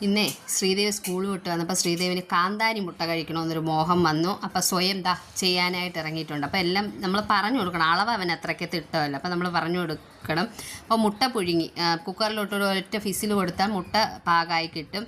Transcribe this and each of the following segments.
ഇന്നേ ശ്രീദേവി സ്കൂൾ വിട്ട് വന്നപ്പോൾ ശ്രീദേവിന് കാന്താരി മുട്ട കഴിക്കണമെന്നൊരു മോഹം വന്നു. അപ്പോൾ സ്വയം ചെയ്യാനായിട്ട് ഇറങ്ങിയിട്ടുണ്ട്. അപ്പോൾ എല്ലാം നമ്മൾ പറഞ്ഞു കൊടുക്കണം, അളവ് അവൻ അത്രയ്ക്ക് തിട്ടമല്ല, അപ്പോൾ നമ്മൾ പറഞ്ഞു കൊടുക്കണം. അപ്പോൾ മുട്ട പുഴുങ്ങി കുക്കറിലോട്ട് ഒറ്റ ഫിസിൽ കൊടുത്താൽ മുട്ട പാകമായി കിട്ടും.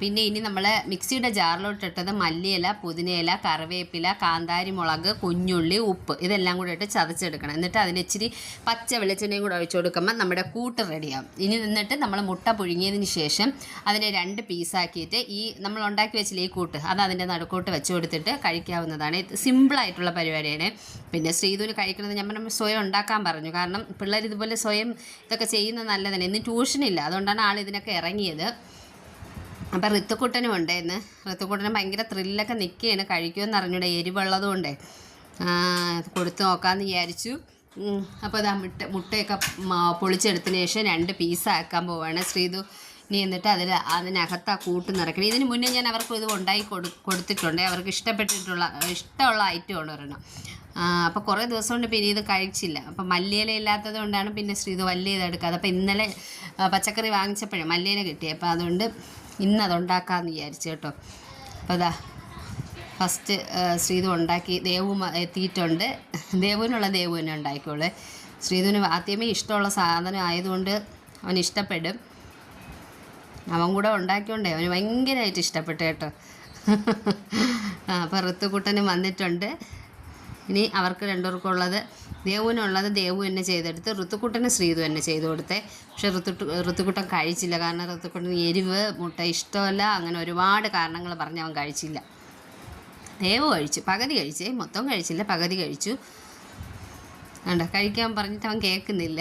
പിന്നെ ഇനി നമ്മൾ മിക്സിയുടെ ജാറിലോട്ടിട്ടത് മല്ലിയില, പുതിനയില, കറിവേപ്പില, കാന്താരി മുളക്, കുഞ്ഞുള്ളി, ഉപ്പ് ഇതെല്ലാം കൂടെ ഇട്ട് ചതച്ചെടുക്കണം. എന്നിട്ട് അതിന് ഇച്ചിരി പച്ച വെളിച്ചെണ്ണയും കൂടെ ഒഴിച്ചു കൊടുക്കുമ്പോൾ നമ്മുടെ കൂട്ട് റെഡിയാവും. ഇനി നിന്നിട്ട് നമ്മൾ മുട്ട പുഴുങ്ങിയതിന് ശേഷം അതിനെ 2 പീസാക്കിയിട്ട് ഈ നമ്മൾ ഉണ്ടാക്കി വെച്ചില്ല ഈ കൂട്ട് അത് അതിൻ്റെ നടുക്കോട്ട് വെച്ച് കൊടുത്തിട്ട് കഴിക്കാവുന്നതാണ്. സിമ്പിളായിട്ടുള്ള പരിപാടിയാണ്. പിന്നെ ശ്രീധുവിന് കഴിക്കുന്നത് നമ്മൾ സ്വയം ഉണ്ടാക്കാൻ പറഞ്ഞു. കാരണം പിള്ളേർ ഇതുപോലെ സ്വയം ഇതൊക്കെ ചെയ്യുന്നത് നല്ലതാണ്. ഇന്ന് ട്യൂഷനില്ല, അതുകൊണ്ടാണ് ആൾ ഇതിനൊക്കെ ഇറങ്ങിയത്. അപ്പം ഋത്തുക്കുട്ടനും ഉണ്ടായിരുന്നു. ഋത്തുക്കുട്ടനും ഭയങ്കര ത്രില്ലൊക്കെ നിൽക്കുകയാണ്, കഴിക്കുമെന്ന് അറിഞ്ഞൂടെ, എരിവുള്ളതുകൊണ്ടേ കൊടുത്തു നോക്കാമെന്ന് വിചാരിച്ചു. അപ്പോൾ അത് മുട്ടയൊക്കെ പൊളിച്ചെടുത്തതിന് ശേഷം 2 പീസാക്കാൻ പോവുകയാണ് ശ്രീധു. ഇനി എന്നിട്ട് അതിനകത്ത് ആ കൂട്ട് നിറയ്ക്കണം. ഇതിന് മുന്നേ ഞാൻ അവർക്ക് ഇത് ഉണ്ടാക്കി കൊടുത്തിട്ടുണ്ട്. അവർക്ക് ഇഷ്ടമുള്ള ഐറ്റമാണ് ഒരെണ്ണം. അപ്പോൾ കുറേ ദിവസം കൊണ്ട് പിന്നെ ഇത് കഴിച്ചില്ല. അപ്പോൾ മല്ലിയില ഇല്ലാത്തത് കൊണ്ടാണ് പിന്നെ ശ്രീധു വലിയ ഇതെടുക്കാതെ. അപ്പോൾ ഇന്നലെ പച്ചക്കറി വാങ്ങിച്ചപ്പോഴേ മല്ലിയില കിട്ടി. അപ്പോൾ അതുകൊണ്ട് ഇന്നതുണ്ടാക്കാമെന്ന് വിചാരിച്ചു കേട്ടോ. അപ്പോൾ ഫസ്റ്റ് ശ്രീധു ഉണ്ടാക്കി ദേവു എത്തിയിട്ടുണ്ട്. ദേവുവിന് തന്നെ ഉണ്ടാക്കിക്കോളേ. ശ്രീധുവിന് ആദ്യമേ ഇഷ്ടമുള്ള സാധനം ആയതുകൊണ്ട് അവന് ഇഷ്ടപ്പെടും. അവൻ കൂടെ ഉണ്ടാക്കിയോണ്ടേ അവന് ഭയങ്കരമായിട്ട് ഇഷ്ടപ്പെട്ടു കേട്ടോ. അപ്പോൾ ഋത്തുക്കുട്ടനും വന്നിട്ടുണ്ട്. ഇനി അവർക്ക് രണ്ടുപേർക്കുള്ളത് ദേവുവിനുള്ളത് ദേവു തന്നെ ചെയ്തെടുത്ത് ഋത്തുക്കുട്ടന് ശ്രീധു തന്നെ ചെയ്തു കൊടുത്തേ. പക്ഷേ ഋത്തുക്കുട്ടൻ കഴിച്ചില്ല. കാരണം ഋത്തുക്കുട്ടന് എരിവ് മുട്ട ഇഷ്ടമല്ല, അങ്ങനെ ഒരുപാട് കാരണങ്ങൾ പറഞ്ഞ് അവൻ കഴിച്ചില്ല. ദേവു കഴിച്ചു, പകുതി കഴിച്ചേ, മൊത്തം കഴിച്ചില്ല, പകുതി കഴിച്ചു. കണ്ടോ, കഴിക്കാൻ പറഞ്ഞിട്ട് അവൻ കേൾക്കുന്നില്ല.